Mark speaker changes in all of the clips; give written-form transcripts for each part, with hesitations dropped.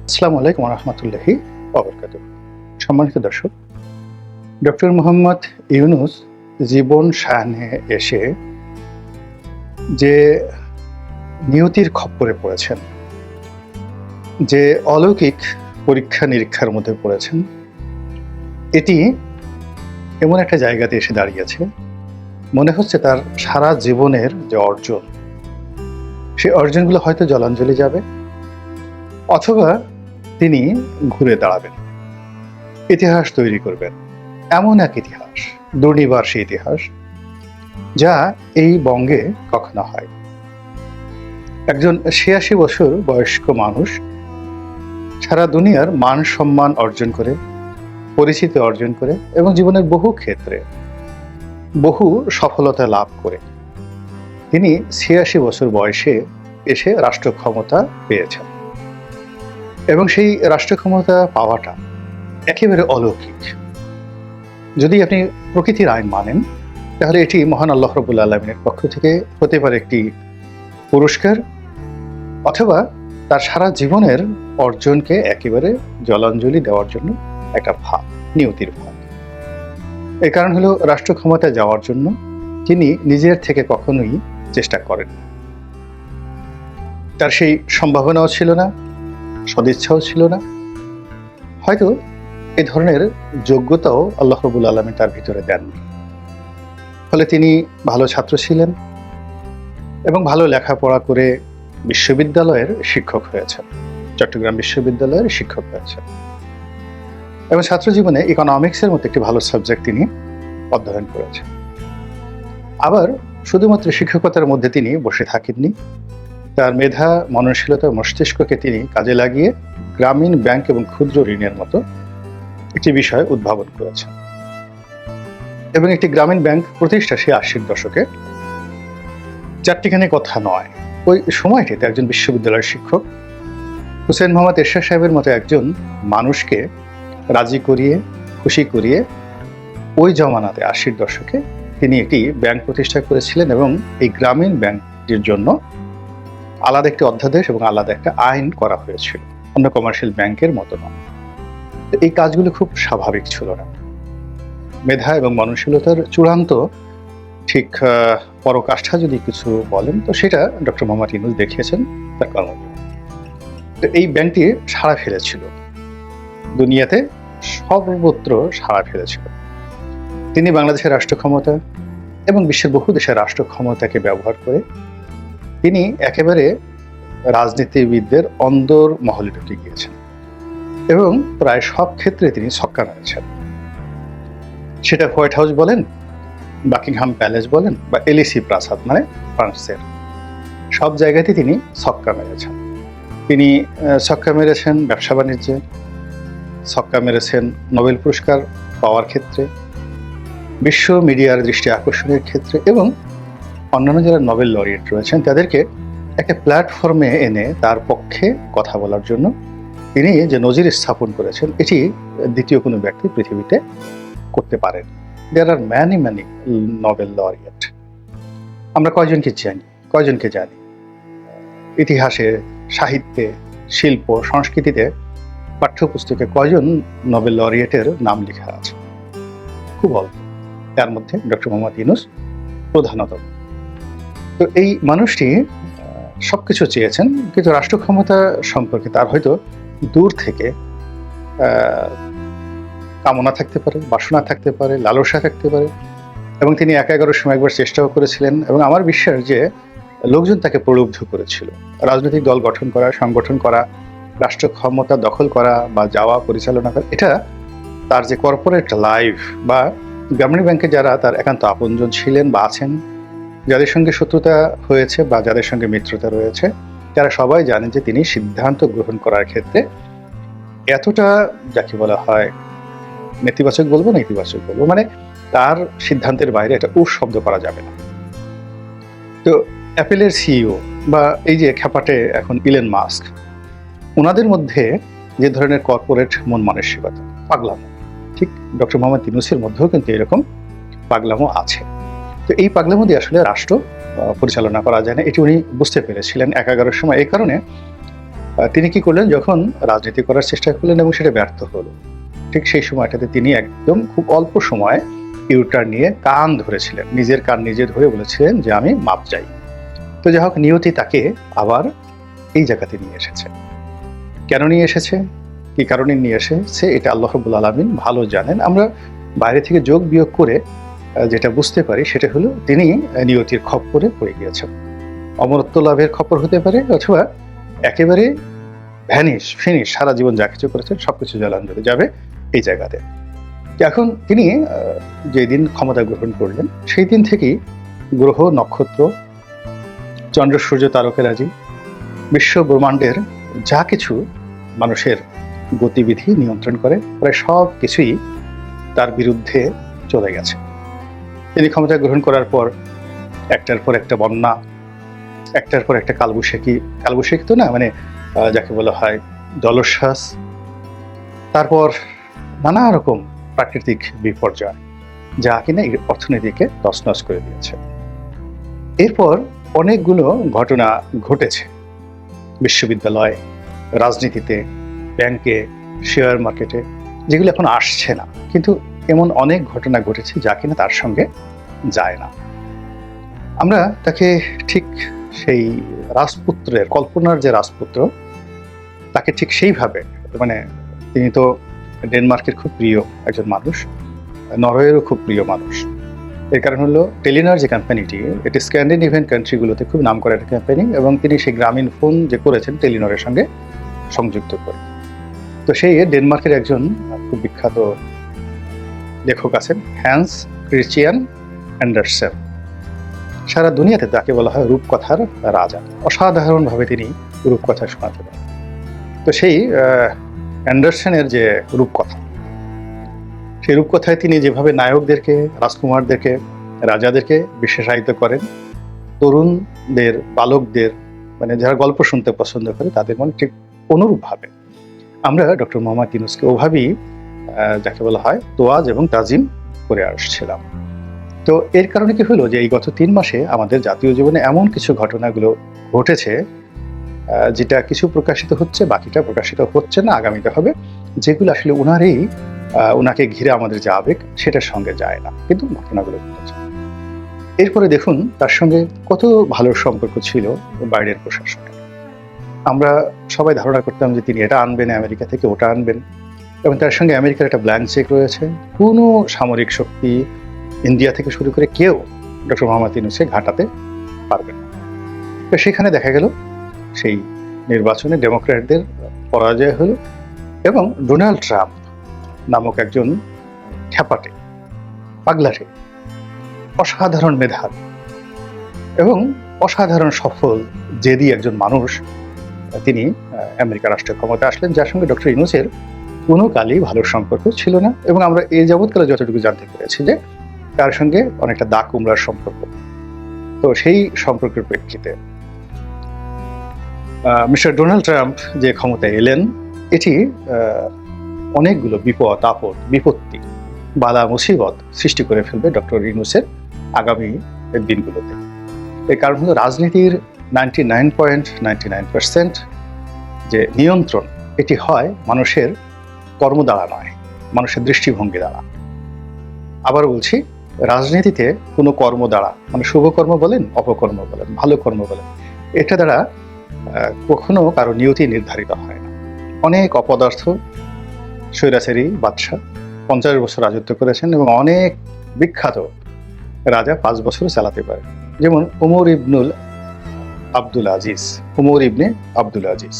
Speaker 1: আসসালামু আলাইকুম রহমতুল্লাহি ওয়াবারাকাতুহু। সম্মানিত দর্শক, ডক্টর মোহাম্মদ ইউনূস জীবন সায়ানে এসে যে নিয়তির খপ্পরে পড়েছেন, যে অলৌকিক পরীক্ষা নিরীক্ষার মধ্যে পড়েছেন, এটি এমন একটা জায়গাতে এসে দাঁড়িয়েছে, মনে হচ্ছে তার সারা জীবনের যে অর্জন, সেই অর্জনগুলো হয়তো জলাঞ্জলি যাবে, অথবা তিনি ঘুরে দাঁড়াবেন, ইতিহাস তৈরি করবেন। এমন এক ইতিহাস, দুর্নিবার ইতিহাস, যা এই বঙ্গে কখনো হয়। একজন ৮৬ বছর বয়স্ক মানুষ সারা দুনিয়ার মান সম্মান অর্জন করে, পরিচিতি অর্জন করে এবং জীবনের বহু ক্ষেত্রে বহু সফলতা লাভ করে তিনি ৮৬ বছর বয়সে এসে রাষ্ট্র ক্ষমতা পেয়েছেন। এবং সেই রাষ্ট্র ক্ষমতা পাওয়াটা একেবারে অলৌকিক। যদি আপনি প্রকৃতির আইন মানেন, তাহলে এটি মহান আল্লাহ রাব্বুল আলামিনের পক্ষ থেকে হতে পারে একটি পুরস্কার, অথবা তার সারা জীবনের অর্জনকে একেবারে জলাঞ্জলি দেওয়ার জন্য একটা ভাগ, নিয়তির ভাগ। এই কারণ হলো, রাষ্ট্র ক্ষমতায় যাওয়ার জন্য তিনি নিজের থেকে কখনোই চেষ্টা করেন না। তার সেই সম্ভাবনাও ছিল না, সদিচ্ছাও ছিল না, হয়তো এই ধরনের যোগ্যতাও আল্লাহ রাব্বুল আলামিন তার ভিতরে দেননি। ফলে তিনি ভালো ছাত্র ছিলেন এবং ভালো লেখাপড়া করে বিশ্ববিদ্যালয়ের শিক্ষক হয়েছেন, চট্টগ্রাম বিশ্ববিদ্যালয়ের শিক্ষক হয়েছেন। এবং ছাত্র জীবনে ইকোনমিক্সের মতো একটি ভালো সাবজেক্ট তিনি অধ্যয়ন করেছেন। আবার শুধুমাত্র শিক্ষকতার মধ্যে তিনি বসে থাকেননি, তার মেধা, মননশীলতা, মস্তিষ্ককে তিনি কাজে লাগিয়ে গ্রামীণ ব্যাংক এবং ক্ষুদ্র ঋণের মতো একটি বিষয় উদ্ভাবন করেছেন। এবং একটি গ্রামীণ ব্যাংক প্রতিষ্ঠা সে ৮০-র দশকে, চারটিখানি কথা নয়। ওই সময়টিতে একজন বিশ্ববিদ্যালয়ের শিক্ষক হুসেইন মোহাম্মদ এরশাদ সাহেবের মতো একজন মানুষকে রাজি করিয়ে, খুশি করিয়ে ওই জমানাতে ৮০-র দশকে তিনি একটি ব্যাংক প্রতিষ্ঠা করেছিলেন। এবং এই গ্রামীণ ব্যাংকটির জন্য আলাদা একটি অধ্যাদেশ এবং আলাদা একটা আইন করা হয়েছিল, অন্য কমার্শিয়াল ব্যাংকের মতো নয়। এই কাজগুলো খুব স্বাভাবিক ছিল না। মেধা এবং মননশীলতার চূড়ান্ত ঠিক পরাকাষ্ঠা যদি কিছু বলেন, তো সেটা ডক্টর মোহাম্মদ ইউনূস দেখিয়েছেন তার কর্মজীবনে। তো এই ব্যাংকটি সাড়া ফেলেছিল, দুনিয়াতে সর্বত্র সাড়া ফেলেছিল। তিনি বাংলাদেশের রাষ্ট্র ক্ষমতা এবং বিশ্বের বহু দেশের রাষ্ট্র ক্ষমতাকে ব্যবহার করে তিনি একেবারে রাজনীতিবিদদের অন্দর মহলে ঢুকে গিয়েছেন এবং প্রায় সব ক্ষেত্রে তিনি ছক্কা মেরেছেন। সেটা হোয়াইট হাউস বলেন, বাকিংহাম প্যালেস বলেন, বা এলিসি প্রাসাদ মানে ফ্রান্সের, সব জায়গাতেই তিনি ছক্কা মেরেছেন। তিনি ছক্কা মেরেছেন ব্যবসা বাণিজ্যে, ছক্কা মেরেছেন নোবেল পুরস্কার পাওয়ার ক্ষেত্রে, বিশ্ব মিডিয়ার দৃষ্টি আকর্ষণের ক্ষেত্রে, এবং অন্যান্য যারা নোবেল লরিয়েট রয়েছেন তাদেরকে একটা প্ল্যাটফর্মে এনে তার পক্ষে কথা বলার জন্য তিনি যে নজির স্থাপন করেছেন, এটি দ্বিতীয় কোনো ব্যক্তি পৃথিবীতে করতে পারেন। দেয়ার আর ম্যানি নোবেল লরিয়েট। আমরা কয়জনকে জানি ইতিহাসে, সাহিত্যে, শিল্প, সংস্কৃতিতে, পাঠ্যপুস্তকে কয়জন নোবেল লরিয়েটের নাম লেখা আছে? খুব অল্প। তার মধ্যে ডক্টর মোহাম্মদ ইউনূস প্রধানতম। তো এই মানুষটি সবকিছু চেয়েছেন, কিন্তু রাষ্ট্র ক্ষমতা সম্পর্কে তার হয়তো দূর থেকে কামনা থাকতে পারে, বাসনা থাকতে পারে, লালসা থাকতে পারে। এবং তিনি ১১ সময় একবার চেষ্টাও করেছিলেন, এবং আমার বিশ্বাস যে লোকজন তাকে প্রলুব্ধ করেছিল। রাজনৈতিক দল গঠন করা, সংগঠন করা, রাষ্ট্র ক্ষমতা দখল করা বা যাওয়া, পরিচালনা করা, এটা তার যে কর্পোরেট লাইফ বা গ্রামীণ ব্যাংকে যারা তার একান্ত আপনজন ছিলেন বা আছেন, যাদের সঙ্গে শত্রুতা হয়েছে বা যাদের সঙ্গে মিত্রতা রয়েছে, তারা সবাই জানেন যে তিনি সিদ্ধান্ত গ্রহণ করার ক্ষেত্রে এতটা, যাকে বলা হয় নেতিবাচক বলবো না ইতিবাচক বলবো, মানে তার সিদ্ধান্তের বাইরে এটা শব্দ করা যাবে না। তো অ্যাপেলের সিইও বা এই যে খ্যাপাটে এখন ইলন মাস্ক, ওনাদের মধ্যে যে ধরনের কর্পোরেট মন মানসিকতা, পাগলামো, ঠিক ডক্টর মোহাম্মদ ইউনূসের মধ্যেও কিন্তু এরকম পাগলামো আছে। তো এই পাগলামো দিয়ে আসলে রাষ্ট্র পরিচালনা করা যায় না, এটি উনি বুঝতে পেরেছিলেন ১১ সময়। এই কারণে তিনি কি করলেন, যখন রাজনীতি করার চেষ্টা করলেন এবং সেটা ব্যর্থ হলো, ঠিক সেই সময়টাতে তিনি একদম খুব অল্প সময় ইউটার্ন নিয়ে কান ধরেছিলেন, নিজের কান নিজে ধরে বলেছিলেন যে আমি মাপ চাই। তো যাই হোক, নিয়তি তাকে আবার এই জায়গাতে নিয়ে এসেছে। কেন নিয়ে এসেছে, কি কারণে নিয়ে এসেছে, এটা আল্লাহ রাব্বুল আলামিন ভালো জানেন। আমরা বাইরে থেকে যোগ বিয়োগ করে যেটা বুঝতে পারি সেটা হলো তিনি নিয়তির খপ্পরে পড়ে গিয়েছেন। অমরত্ব লাভের খপ্পর হতে পারে, অথবা একেবারে ফিনিশ, সারা জীবন যা কিছু করেছেন সবকিছু জলাঞ্জলি যাবে এই জায়গাতে। এখন তিনি যেদিন ক্ষমতা গ্রহণ করলেন সেই দিন থেকেই গ্রহ, নক্ষত্র, চন্দ্র, সূর্য, তারকারাজি, বিশ্ব ব্রহ্মাণ্ডের যা কিছু মানুষের গতিবিধি নিয়ন্ত্রণ করে প্রায় সব কিছুই তার বিরুদ্ধে চলে গেছে। তিনি ক্ষমতা গ্রহণ করার পর একটার পর একটা বন্যা, একটার পর একটা কালবৈশাখী তো না, মানে যাকে বলা হয় জলোচ্ছ্বাস, তারপর নানা রকম প্রাকৃতিক বিপর্যয়, যা কিনা এই অর্থনীতিকে তছনছ করে দিয়েছে। এরপর অনেকগুলো ঘটনা ঘটেছে বিশ্ববিদ্যালয়, রাজনীতিতে, ব্যাংকে, শেয়ার মার্কেটে, যেগুলো এখন আসছে না, কিন্তু এমন অনেক ঘটনা ঘটেছে যা কিনা তার সঙ্গে যায় না। আমরা তাকে ঠিক সেই রাজপুত্রের, কল্পনার যে রাজপুত্র, তাকে ঠিক সেইভাবে, মানে তিনি তো ডেনমার্কের খুব প্রিয় একজন মানুষ, নরওয়েরও খুব প্রিয় মানুষ। এর কারণ হলো টেলিনর যে কোম্পানিটি, এটি স্ক্যান্ডিনেভিয়ান কান্ট্রিগুলোতে খুব নাম করা একটা কোম্পানি, এবং তিনি সেই গ্রামীণ ফোন যে করেছেন টেলিনরের সঙ্গে সংযুক্ত করে। তো সেই ডেনমার্কের একজন খুব বিখ্যাত লেখক আছেন, হ্যান্স ক্রিশ্চিয়ান অ্যান্ডারসেন। সারা দুনিয়াতে তাকে বলা হয় রূপকথার রাজা। অসাধারণভাবে তিনি রূপকথা শোনাতে পারেন। তো সেই অ্যান্ডারসেনের যে রূপকথা, সেই রূপকথায় তিনি যেভাবে নায়কদেরকে, রাজকুমারদেরকে, রাজাদেরকে বিশেষায়িত করেন, তরুণদের, বালকদের, মানে যারা গল্প শুনতে পছন্দ করে তাদের মনে ঠিক অনুরূপভাবে আমরা ডক্টর মোহাম্মদ ইউনূসকে ওভাবেই যাকে বলা হয় তোয়াজ এবং তাজিম করে আসছিলাম। তো এর কারণে কি হলো যে এই গত 3 মাসে আমাদের জাতীয় জীবনে এমন কিছু ঘটনাগুলো ঘটেছে, যেটা কিছু প্রকাশিত হচ্ছে, বাকিটা প্রকাশিত হচ্ছে না, আগামীতে হবে, যেগুলো আসলে ওনাকে ঘিরে আমাদের যে আবেগ সেটার সঙ্গে যায় না, কিন্তু ঘটনাগুলো ঘটেছে। এরপরে দেখুন তার সঙ্গে কত ভালো সম্পর্ক ছিল বাইরের প্রশাসনের। আমরা সবাই ধারণা করতাম যে তিনি এটা আনবেন আমেরিকা থেকে, ওটা আনবেন, এবং তার সঙ্গে আমেরিকার একটা ব্ল্যাঙ্ক চেক রয়েছে। কোনো সামরিক শক্তি, ইন্ডিয়া থেকে শুরু করে কেউ ডক্টর মোহাম্মদ ইউনূসকে ঘাঁটাতে পারবে না। তো সেখানে দেখা গেল সেই নির্বাচনে ডেমোক্র্যাটদের পরাজয় হলো, এবং ডোনাল্ড ট্রাম্প নামক একজন খ্যাপাটে, পাগলাটে, অসাধারণ মেধাবী এবং অসাধারণ সফল জেদি একজন মানুষ, তিনি আমেরিকা রাষ্ট্রের ক্ষমতায় আসলেন, যার সঙ্গে ডক্টর ইউনূসের কোনো কালই ভালো সম্পর্ক ছিল না। এবং আমরা এই যাবৎকালে যতটুকু জানতে পেরেছি যে তার সঙ্গে অনেকটা দা কুমড়ার সম্পর্ক। তো সেই সম্পর্কের প্রেক্ষিতে মিস্টার ডোনাল্ড ট্রাম্প যে ক্ষমতায় এলেন, এটি অনেকগুলো বিপদ আপদ, বিপত্তি, বালা মুসিবত সৃষ্টি করে ফেলবে ডক্টর ইউনূসের আগামী দিনগুলোতে। এর কারণ হলো রাজনীতির 99.99% যে নিয়ন্ত্রণ, এটি হয় মানুষের কর্ম দ্বারা নয়, মানুষের দৃষ্টিভঙ্গি দ্বারা। আবার বলছি, রাজনীতিতে কোনো কর্ম দ্বারা, মানে শুভকর্ম বলেন, অপকর্ম বলেন, ভালো কর্ম বলেন, এটা দ্বারা কখনো কারো নিয়তি নির্ধারিত হয় না। অনেক অপদার্থ স্বৈরাচারী বাদশাহ 50 বছর রাজত্ব করেছেন, এবং অনেক বিখ্যাত রাজা 5 বছর চালাতে পারে। যেমন উমর ইবনে আব্দুল আজিজ,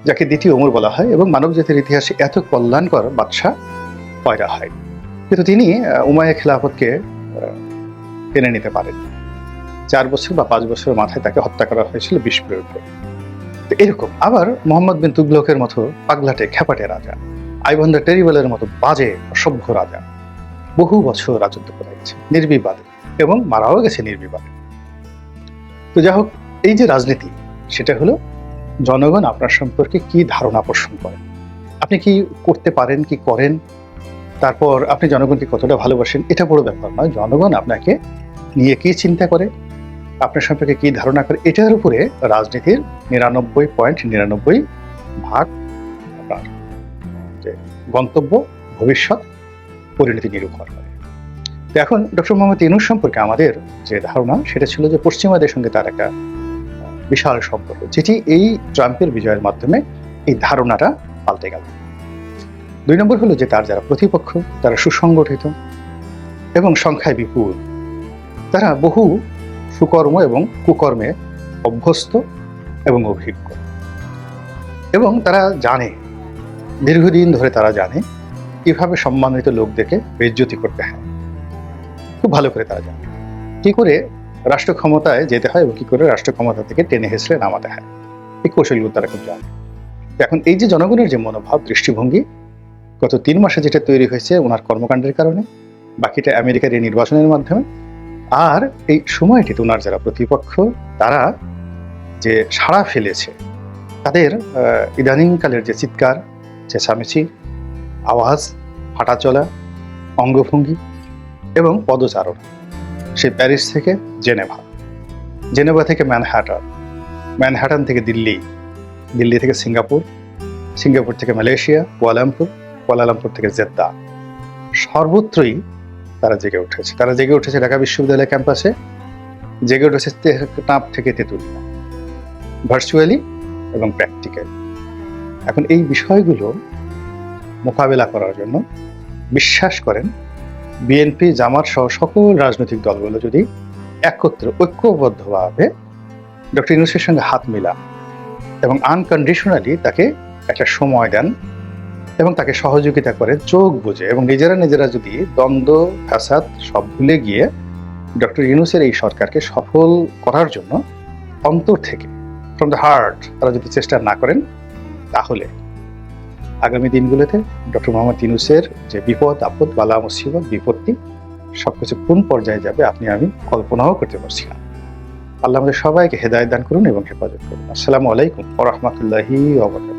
Speaker 1: যাকে দ্বিতীয় ওমর বলা হয়, এবং মানব জাতির ইতিহাসে এত কল্যাণকর বাদশাহ পয়দা হয়, কিন্তু তিনি উমাইয়া খিলাফতকে টেনে নিতে পারেন। 4 বছর বা 5 বছরের মাথায় তাকে হত্যা করা হয়েছিল বিষ প্রয়োগ করে। তো এরকম আবার মোহাম্মদ বিন তুগলকের মতো পাগলাটে খ্যাপাটে রাজা, আইভান দ্য টেরিবলের মতো বাজে অসভ্য রাজা বহু বছর রাজত্ব করে গেছে নির্বিবাদে, এবং মারাও গেছে নির্বিবাদে। তো যাই হোক, এই যে রাজনীতি, সেটা হলো জনগণ আপনার সম্পর্কে কি ধারণা পোষণ করে, আপনি কি করতে পারেন, কি করেন, তারপর আপনি জনগণকে কতটা ভালোবাসেন, এটা বড় ব্যাপার নয়। জনগণ আপনাকে নিয়ে কি চিন্তা করে, আপনার সম্পর্কে কি ধারণা করে, এটার উপরে রাজনীতির 99.99 ভাগ আপনার যে গন্তব্য, ভবিষ্যৎ, পরিণতি নির্ভর করে। তো এখন ডক্টর মোহাম্মদ ইউনূস সম্পর্কে আমাদের যে ধারণা সেটা ছিল যে পশ্চিমাদের সঙ্গে তার একটা বিশাল সম্পর্ক, যেটি এই ট্রাম্পের বিজয়ের মাধ্যমে এই ধারণাটা পাল্টে গেল। 2 নম্বর হলো যে তার যারা প্রতিপক্ষ তারা সুসংগঠিত এবং সংখ্যায় বিপুল, তারা বহু সুকর্ম এবং কুকর্মে অভ্যস্ত এবং অভিজ্ঞ, এবং তারা জানে, দীর্ঘদিন ধরে তারা জানে কিভাবে সম্মানিত লোকদেরকে বেইজ্জতি করতে হয়। খুব ভালো করে তারা জানে কি করে রাষ্ট্র ক্ষমতায় যেতে হয় এবং কি করে রাষ্ট্র ক্ষমতা থেকে টেনে হেসড়ে নামাতে হয়। এই কৌশলগুলো তারা খুব জানে। এখন এই যে জনগণের যে মনোভাব, দৃষ্টিভঙ্গি গত 3 মাসে যেটা তৈরি হয়েছে ওনার কর্মকাণ্ডের কারণে, বাকিটা আমেরিকার এই নির্বাচনের মাধ্যমে, আর এই সময়টিতে ওনার যারা প্রতিপক্ষ তারা যে সাড়া ফেলেছে, তাদের ইদানিংকালের যে চিৎকার, চেঁচামেচি, আওয়াজ, হাঁটাচলা, অঙ্গভঙ্গি এবং পদচারণ, সেই প্যারিস থেকে জেনেভা, জেনেভা থেকে ম্যানহাটন, ম্যানহাটন থেকে দিল্লি, দিল্লি থেকে সিঙ্গাপুর, সিঙ্গাপুর থেকে মালয়েশিয়া, কুয়ালালামপুর, কুয়ালালামপুর থেকে জেদ্দা, সর্বত্রই তারা জেগে উঠেছে। তারা জেগে উঠেছে ঢাকা বিশ্ববিদ্যালয় ক্যাম্পাসে, জেগে উঠেছে টেকনাফ থেকে তেঁতুলিয়া, ভার্চুয়ালি এবং প্র্যাকটিক্যালি। এখন এই বিষয়গুলো মোকাবেলা করার জন্য বিশ্বাস করেন বিএনপি, জামাত সহ সকল রাজনৈতিক দলগুলো যদি একত্রে ঐক্যবদ্ধভাবে ডক্টর ইউনূসের সঙ্গে হাত মিলান এবং আনকন্ডিশনালি তাকে একটা সময় দেন এবং তাকে সহযোগিতা করে চোখ বুঝে, এবং নিজেরা যদি দ্বন্দ্ব ফ্যাসাদ সব ভুলে গিয়ে ডক্টর ইউনূসের এই সরকারকে সফল করার জন্য অন্তর থেকে, ফ্রম দ্য হার্ট, তারা যদি চেষ্টা না করেন, তাহলে আগামী দিনগুলোতে ডক্টর মোহাম্মদ ইউনূসের যে বিপদ আপদ, বালা মুসিবত, বিপত্তি সবকিছু কোন পর্যায়ে যাবে আপনি আমি কল্পনাও করতে পারছি না। আল্লাহ আমাদের সবাইকে হেদায়েত দান করুন এবং হেফাজত করুন। আসসালামু আলাইকুম ওয়া রাহমাতুল্লাহি ওয়া বারাকাতুহু।